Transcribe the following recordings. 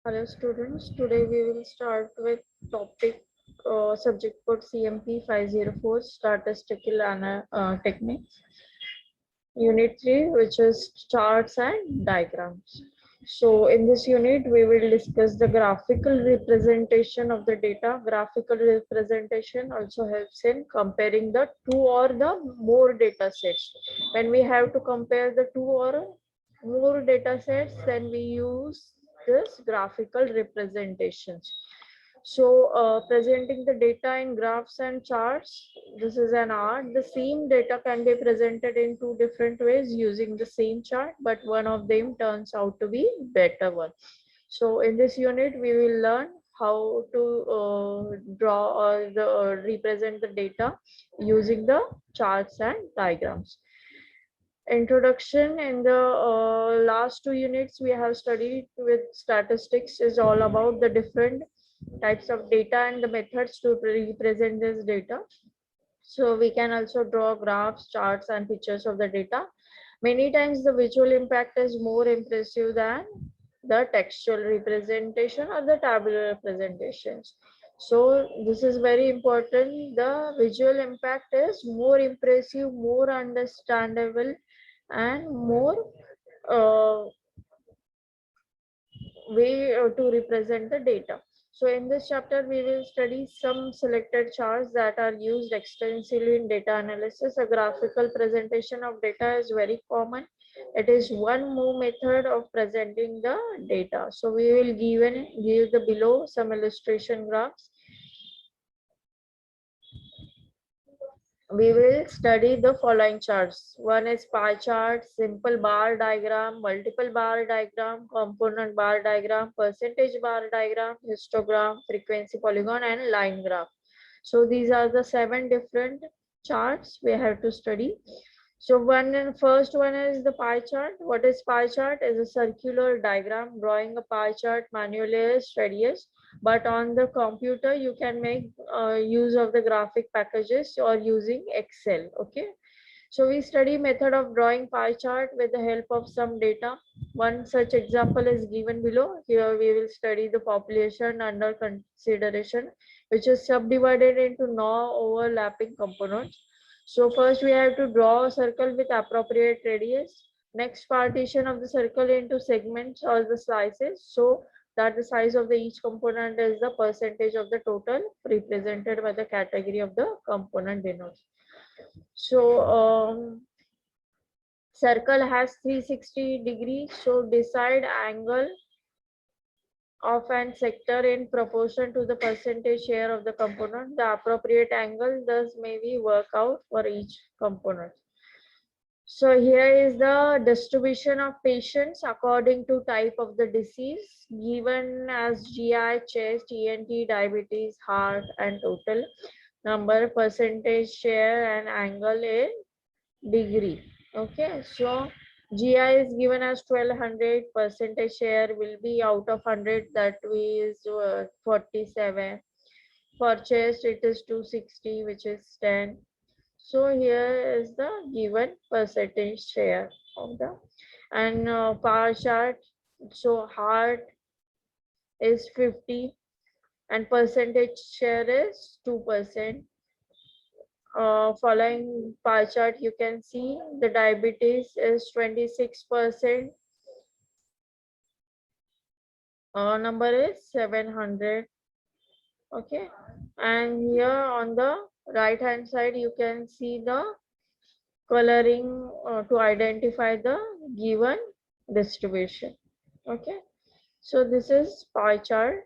Hello students, today we will start with topic subject code CMP 504 statistical techniques, unit 3, which is charts and diagrams. So in this unit we will discuss the graphical representation of the data. Graphical representation also helps in comparing the two or the more data sets. When we have to compare the two or more data sets, then we use this graphical representations. So presenting the data in graphs and charts, this is an art. The same data can be presented in two different ways using the same chart, but one of them turns out to be better one. So in this unit, we will learn how to draw or represent the data using the charts and diagrams. Introduction. In the last two units we have studied with statistics is all about the different types of data and the methods to represent this data. So we can also draw graphs, charts and pictures of the data. Many times the visual impact is more impressive than the textual representation or the tabular representations. So this is very important. The visual impact is more impressive, more understandable and more uh, way to represent the data. So in this chapter, we will study some selected charts that are used extensively in data analysis. A graphical presentation of data is very common. It is one more method of presenting the data. So we will give the below some illustration graphs. We will study the following charts. One is pie chart, simple bar diagram, multiple bar diagram, component bar diagram, percentage bar diagram, histogram, frequency polygon, and line graph. So these are the 7 different charts we have to study. So first one is the pie chart. What is pie chart? Is a circular diagram. Drawing a pie chart manually is tedious, but on the computer you can make use of the graphic packages or using Excel. Okay. So we study method of drawing pie chart with the help of some data. One such example is given below. Here we will study the population under consideration, which is subdivided into non-overlapping components. So first we have to draw a circle with appropriate radius. Next, partition of the circle into segments or the slices so that the size of the each component is the percentage of the total represented by the category of the component denotes. So circle has 360 degrees. So decide angle of an sector in proportion to the percentage share of the component. The appropriate angle thus may be worked out for each component. So here is the distribution of patients according to type of the disease given as GI, chest, ENT, diabetes, heart and total number, percentage share and angle in degree. Okay, so GI is given as 1200, percentage share will be out of 100, that is 47. For chest it is 260, which is 10. So here is the given percentage share of the, and bar chart. So heart is 50 and percentage share is 2%. Following pie chart, you can see the diabetes is 26%. Number is 700. Okay, and here on the right hand side, you can see the coloring to identify the given distribution. Okay, so this is pie chart.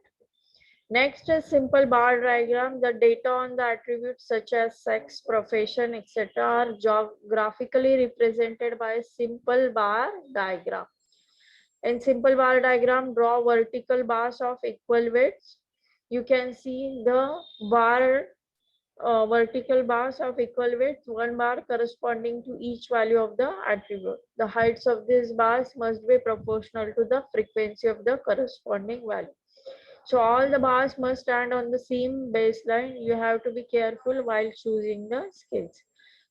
Next is simple bar diagram. The data on the attributes such as sex, profession, etc. are geographically represented by a simple bar diagram. In simple bar diagram, draw vertical bars of equal widths. You can see the bar vertical bars of equal width, one bar corresponding to each value of the attribute. The heights of these bars must be proportional to the frequency of the corresponding value. So all the bars must stand on the same baseline. You have to be careful while choosing the scales.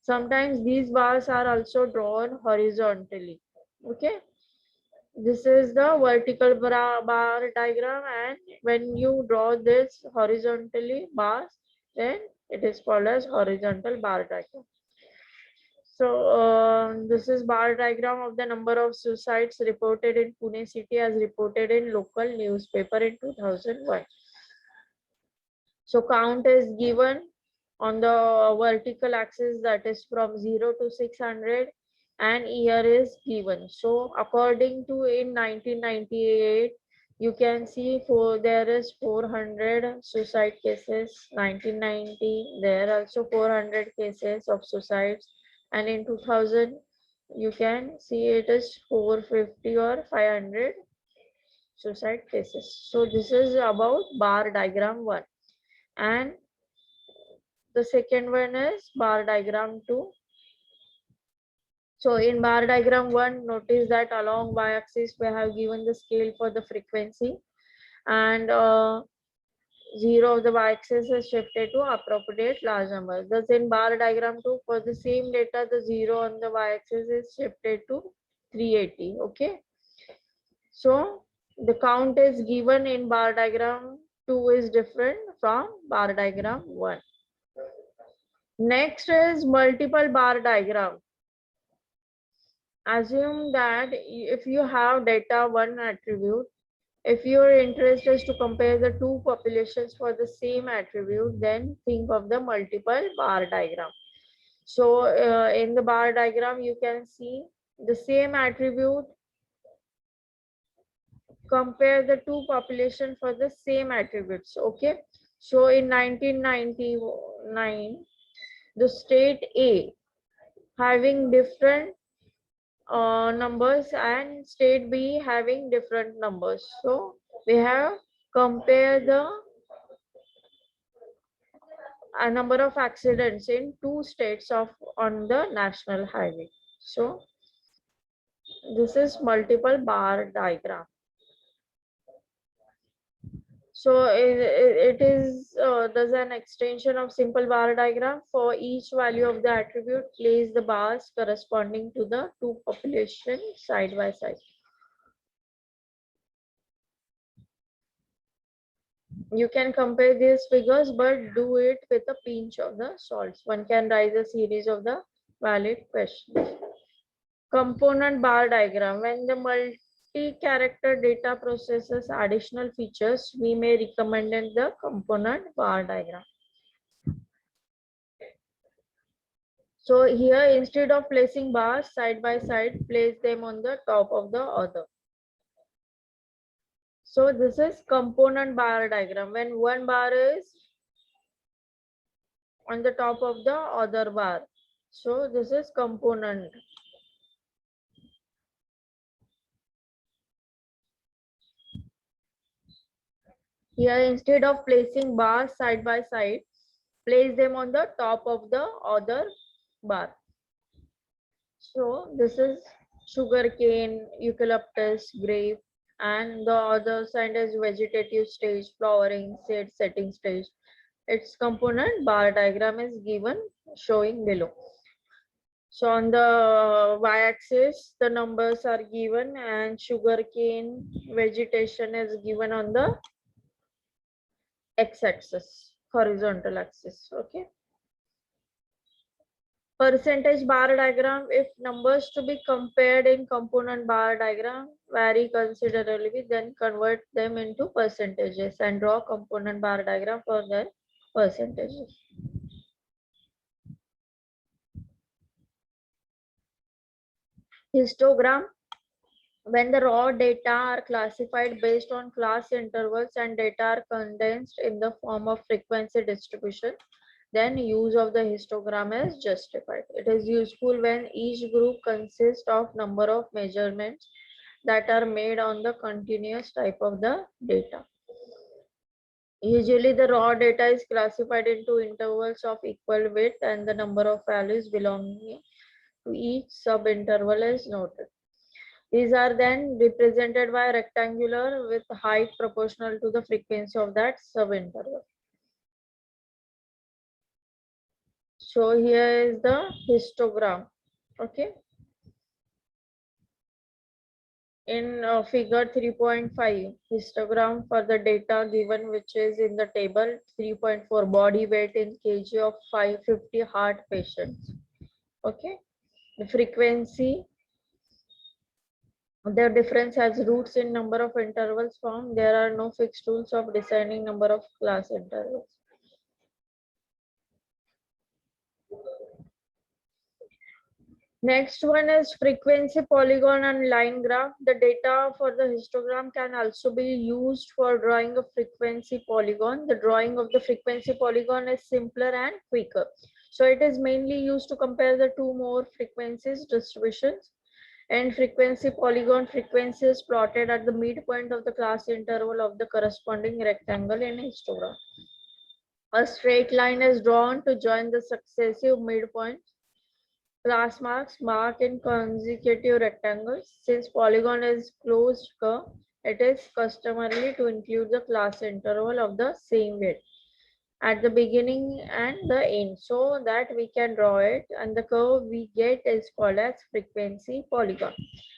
Sometimes these bars are also drawn horizontally. Okay. This is the vertical bar diagram, and when you draw this horizontally bars, then it is called as horizontal bar diagram. So this is bar diagram of the number of suicides reported in Pune city as reported in local newspaper in 2001. So count is given on the vertical axis, that is from 0 to 600, and year is given. So according to in 1998, you can see there is 400 suicide cases. 1990 there are also 400 cases of suicides, and in 2000 you can see it is 450 or 500 suicide cases. So this is about bar diagram 1, and the second one is bar diagram 2. So in bar diagram 1, notice that along y-axis we have given the scale for the frequency, and 0 of the y-axis is shifted to appropriate large number. Thus in bar diagram 2, for the same data, the 0 on the y-axis is shifted to 380. Okay. So the count is given in bar diagram 2 is different from bar diagram 1. Next is multiple bar diagram. Assume that if you have data one attribute, if your interest is to compare the two populations for the same attribute, then think of the multiple bar diagram. So in the bar diagram, you can see the same attribute, compare the two population for the same attributes. Okay. So in 1999, the state A having different numbers and state B having different numbers. So we have compare the number of accidents in two states of on the national highway. So this is multiple bar diagram. So it is there's an extension of simple bar diagram. For each value of the attribute, place the bars corresponding to the two populations side by side. You can compare these figures, but do it with a pinch of the salts. One can raise a series of the valid questions. Component bar diagram. When the multi-character data processes additional features, we may recommend the component bar diagram. So here, instead of placing bars side by side, place them on the top of the other. So this is component bar diagram. When one bar is on the top of the other bar. So this is component. Here, instead of placing bars side by side, place them on the top of the other bar. So this is sugarcane, eucalyptus, grape, and the other side is vegetative stage, flowering, seed setting stage. Its component bar diagram is given showing below. So on the y-axis, the numbers are given, and sugarcane vegetation is given on the x-axis, horizontal axis. Okay. Percentage bar diagram. If numbers to be compared in component bar diagram vary considerably, then convert them into percentages and draw component bar diagram for their percentages. Histogram. When the raw data are classified based on class intervals and data are condensed in the form of frequency distribution, then use of the histogram is justified. It is useful when each group consists of number of measurements that are made on the continuous type of the data. Usually the raw data is classified into intervals of equal width, and the number of values belonging to each sub-interval is noted. These are then represented by rectangular with height proportional to the frequency of that sub-interval. So here is the histogram. Okay. in figure 3.5, histogram for the data given which is in the table 3.4, body weight in kg of 550 heart patients. Okay, the frequency, the difference has roots in number of intervals found. There are no fixed rules of deciding number of class intervals. Next one is frequency polygon and line graph. The data for the histogram can also be used for drawing a frequency polygon. The drawing of the frequency polygon is simpler and quicker. So it is mainly used to compare the two more frequencies distributions. And frequency polygon, frequency is plotted at the midpoint of the class interval of the corresponding rectangle in histogram. A straight line is drawn to join the successive midpoints. Class marks mark in consecutive rectangles. Since polygon is closed curve, it is customary to include the class interval of the same width at the beginning and the end so that we can draw it, and the curve we get is called as frequency polygon.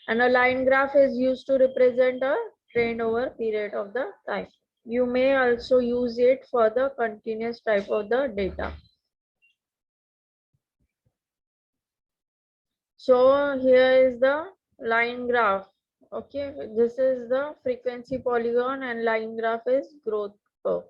And a line graph is used to represent a trend over period of the time. You may also use it for the continuous type of the data. So here is the line graph. Okay, this is the frequency polygon and line graph is growth curve.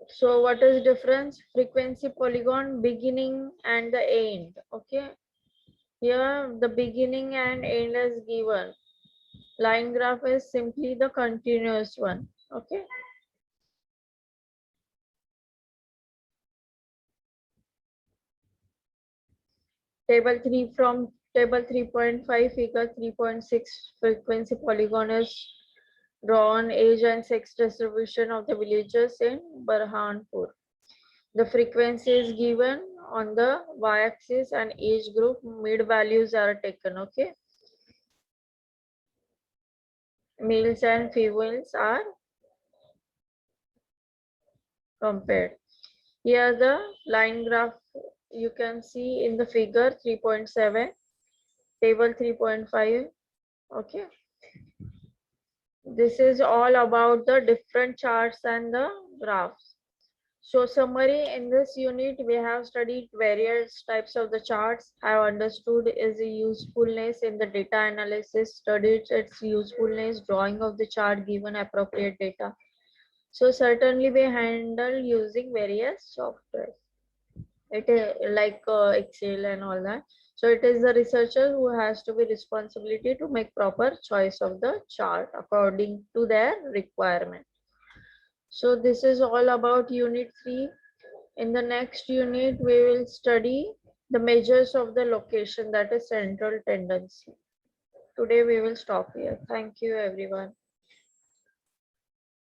So what is difference? Frequency polygon, beginning and the end. Okay, here the beginning and end is given. Line graph is simply the continuous one. Okay. Table 3 from table 3.5, figure 3.6, frequency polygon is drawn, age and sex distribution of the villagers in Burhanpur. The frequency is given on the y-axis and age group mid values are taken. Okay, males and females are compared. Here the line graph you can see in the figure 3.7, table 3.5. Okay, this is all about the different charts and the graphs. So summary, in this unit we have studied various types of the charts, have understood its usefulness in the data analysis, studied its usefulness, drawing of the chart given appropriate data. So certainly we handle using various software. It is like Excel and all that. So it is the researcher who has to be responsibility to make proper choice of the chart according to their requirement. So this is all about unit 3. In the next unit, we will study the measures of the location, that is central tendency. Today we will stop here. Thank you everyone.